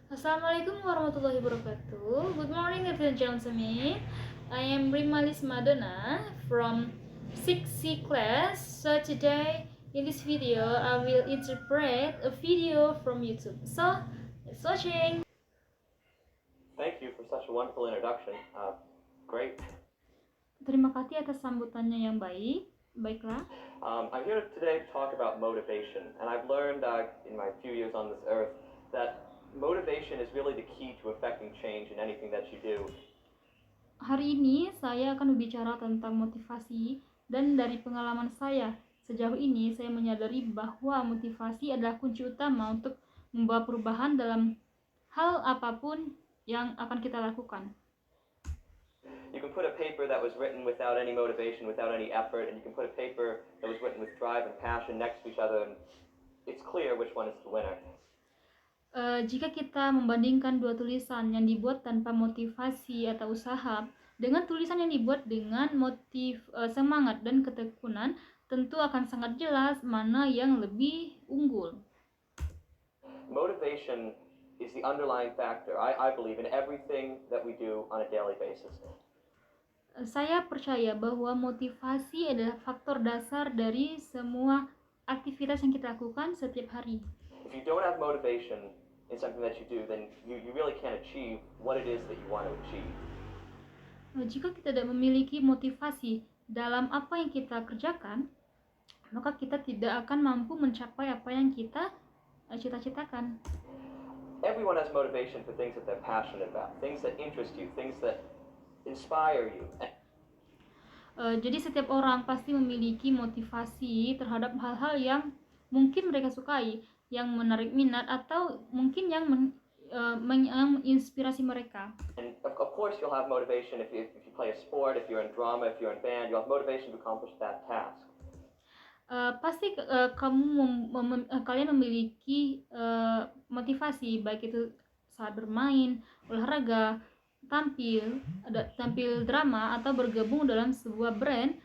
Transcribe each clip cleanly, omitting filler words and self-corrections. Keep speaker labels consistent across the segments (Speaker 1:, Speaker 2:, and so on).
Speaker 1: Assalamualaikum warahmatullahi wabarakatuh. Good morning, ladies and gentlemen. I am Rimalis Madonna from 6C class. So today in this video, I will interpret a video from YouTube. So let's watching.
Speaker 2: Thank you for such a wonderful introduction. Great.
Speaker 1: Terima kasih atas sambutannya yang baik. Baiklah.
Speaker 2: I'm here today to talk about motivation, and I've learned in my few years on this earth that motivation is really the key to affecting change in anything that you do.
Speaker 1: Hari ini saya akan berbicara tentang motivasi, dan dari pengalaman saya sejauh ini saya menyadari bahwa motivasi adalah kunci utama untuk membawa perubahan dalam hal apapun yang akan kita lakukan.
Speaker 2: You can put a paper that was written without any motivation, without any effort, and you can put a paper that was written with drive and passion next to each other, and it's clear which one is the winner.
Speaker 1: Jika kita membandingkan dua tulisan yang dibuat tanpa motivasi atau usaha dengan tulisan yang dibuat dengan semangat dan ketekunan, tentu akan sangat jelas mana yang lebih unggul.
Speaker 2: Motivation is the underlying factor, I believe, in everything that we do on a daily basis.
Speaker 1: Saya percaya bahwa motivasi adalah faktor dasar dari semua aktivitas yang kita lakukan setiap hari.
Speaker 2: If you don't have motivation in something that you do, then you really can't achieve what it is that you want to achieve.
Speaker 1: Jika kita tidak memiliki motivasi dalam apa yang kita kerjakan, maka kita tidak akan mampu mencapai apa yang kita cita-citakan.
Speaker 2: Everyone has motivation for things that they're passionate about, things that interest you, things that inspire you.
Speaker 1: Jadi setiap orang pasti memiliki motivasi terhadap hal-hal yang mungkin mereka sukai, yang menarik minat, atau mungkin yang menginspirasi mereka.
Speaker 2: And of course you'll have motivation if you play a sport, if you're in drama, if you're in band, you'll have motivation to accomplish that task.
Speaker 1: Pasti kalian memiliki motivasi, baik itu saat bermain, olahraga, tampil drama, atau bergabung dalam sebuah brand,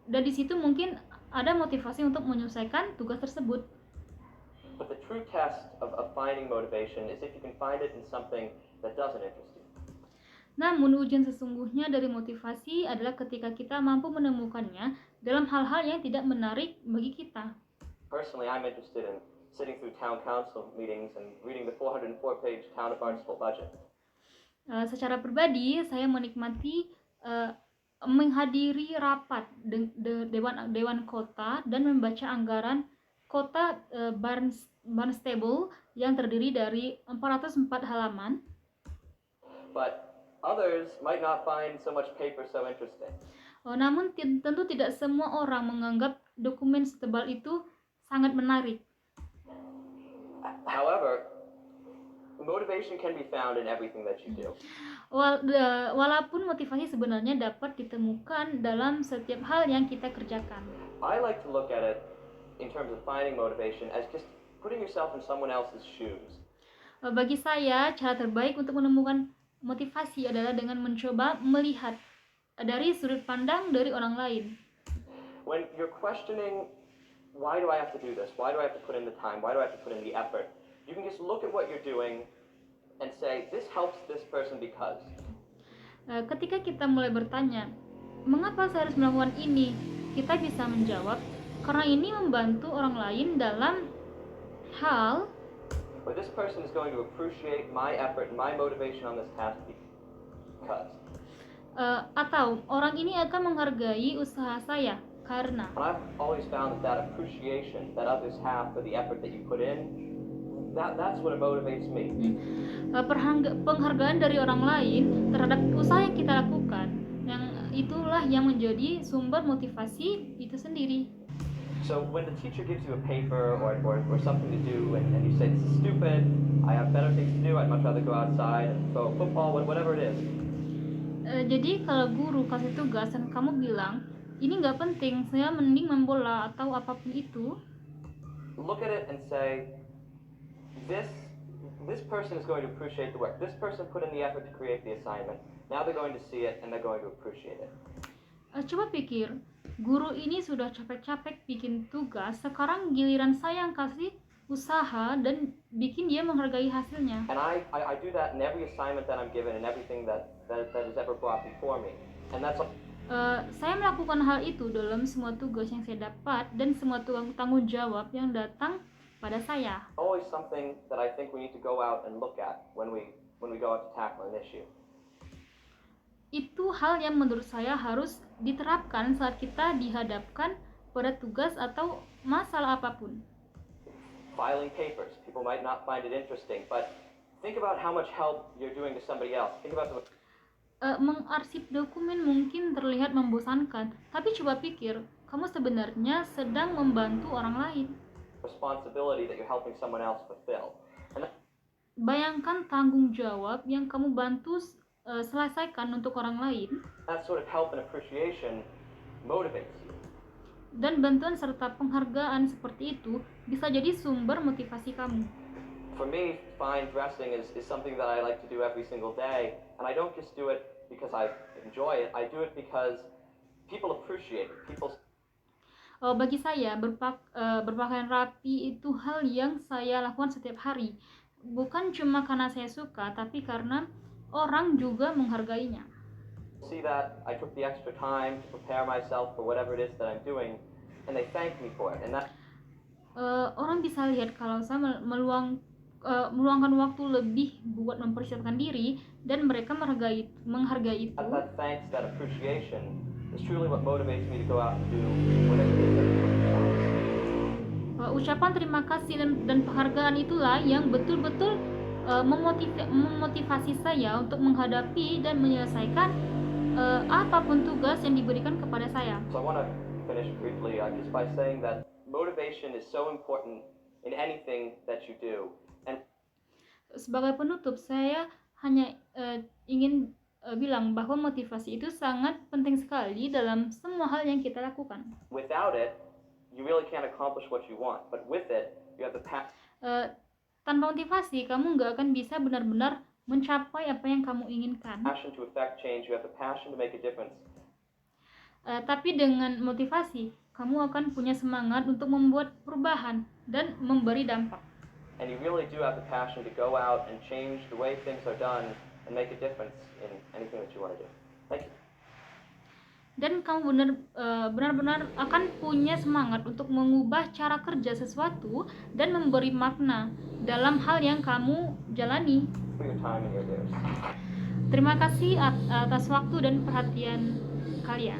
Speaker 1: dan di situ mungkin ada motivasi untuk menyelesaikan tugas tersebut.
Speaker 2: But the true test of finding motivation is if you can find it in something that doesn't interest you.
Speaker 1: Namun ujian sesungguhnya dari motivasi adalah ketika kita mampu menemukannya dalam hal-hal yang tidak menarik bagi kita.
Speaker 2: Personally, I'm interested in sitting through town council meetings and reading the 404-page town of Barnstable budget.
Speaker 1: Secara pribadi, saya menikmati menghadiri rapat dewan kota dan membaca anggaran kota Barnstable yang terdiri dari 404 halaman.
Speaker 2: But others might not find so much paper so interesting.
Speaker 1: Namun tentu tidak semua orang menganggap dokumen setebal itu sangat menarik.
Speaker 2: However, motivation can be found in everything that you do.
Speaker 1: Walaupun motivasi sebenarnya dapat ditemukan dalam setiap hal yang kita kerjakan.
Speaker 2: I like to look at it in terms of finding motivation as just putting yourself in someone else's shoes.
Speaker 1: Bagi saya, cara terbaik untuk menemukan motivasi adalah dengan mencoba melihat dari sudut pandang dari orang lain.
Speaker 2: When you're questioning, why do I have to do this? Why do I have to put in the time? Why do I have to put in the effort? You can just look at what you're doing and say, this helps this person because.
Speaker 1: Ketika kita mulai bertanya, mengapa saya harus melakukan ini? Kita bisa menjawab, karena ini membantu orang lain dalam hal,
Speaker 2: or this person is going to appreciate my effort and my motivation on this task because.
Speaker 1: Atau orang ini akan menghargai usaha saya karena.
Speaker 2: I've always found that appreciation that others have for the effort that you put in, that's what motivates me.
Speaker 1: Penghargaan dari orang lain terhadap usaha yang kita lakukan, yang itulah yang menjadi sumber motivasi itu sendiri.
Speaker 2: So when the teacher gives you a paper or something to do and you say, this is stupid, I have better things to do, I'd much rather go outside and throw a football, whatever it is.
Speaker 1: Jadi kalau guru kasih tugas dan kamu bilang, ini nggak penting, saya mending main bola atau apapun itu.
Speaker 2: Look at it and say, this person is going to appreciate the work. This person put in the effort to create the assignment. Now they're going to see it and they're going to appreciate it.
Speaker 1: Coba pikir, guru ini sudah capek-capek bikin tugas, sekarang giliran saya yang kasih usaha dan bikin dia menghargai hasilnya.
Speaker 2: And I do that in every assignment that I'm given and everything that is ever brought before me. And that's
Speaker 1: Saya melakukan hal itu dalam semua tugas yang saya dapat dan semua tanggung jawab yang datang pada saya.
Speaker 2: always something that I think we need to go out and look at when we go out to tackle an issue.
Speaker 1: Itu hal yang menurut saya harus diterapkan saat kita dihadapkan pada tugas atau masalah apapun.
Speaker 2: Filing papers, people might not find it interesting, but think about how much help you're doing to somebody else. Think about the
Speaker 1: Mengarsip dokumen mungkin terlihat membosankan, tapi coba pikir, kamu sebenarnya sedang membantu orang lain.
Speaker 2: responsibility that you're helping someone else fulfill. And
Speaker 1: Bayangkan tanggung jawab yang kamu bantu selesaikan untuk orang lain,
Speaker 2: that sort of help and appreciation motivates you.
Speaker 1: dan bantuan serta penghargaan seperti itu bisa jadi sumber motivasi kamu.
Speaker 2: For me, fine dressing is something that I like to do every single day, and I don't just do it because I enjoy it. I do it because people appreciate it.
Speaker 1: Bagi saya, berpakaian rapi itu hal yang saya lakukan setiap hari. Bukan cuma karena saya suka, tapi karena orang juga menghargainya.
Speaker 2: See that I took the extra time to prepare myself for whatever it is that I'm doing, and they thank me for it. And that
Speaker 1: Orang bisa lihat kalau saya meluangkan waktu lebih buat mempersiapkan diri, dan mereka menghargai itu.
Speaker 2: that thanks, that appreciation is truly what motivates me to go out and do whatever it is that I'm doing.
Speaker 1: Ucapan terima kasih dan penghargaan itulah yang betul-betul memotivasi saya untuk menghadapi dan menyelesaikan apapun tugas yang diberikan kepada saya.
Speaker 2: So I want to finish briefly just by saying that motivation is so important in anything that you do. And
Speaker 1: Sebagai penutup, saya hanya ingin bilang bahwa motivasi itu sangat penting sekali dalam semua hal yang kita lakukan.
Speaker 2: without it, you really can't accomplish what you want. But with it, you have the
Speaker 1: Tanpa motivasi, kamu nggak akan bisa benar-benar mencapai apa yang kamu inginkan.
Speaker 2: passion to affect change. You have the passion to make a difference.
Speaker 1: Tapi dengan motivasi, kamu akan punya semangat untuk membuat perubahan dan memberi dampak.
Speaker 2: And you really do have the passion to go out and change the way things are done and make a difference in anything that you want to do. Thank you.
Speaker 1: Dan kamu benar-benar akan punya semangat untuk mengubah cara kerja sesuatu dan memberi makna dalam hal yang kamu jalani.
Speaker 2: For your time and your ears.
Speaker 1: Terima kasih atas waktu dan perhatian kalian.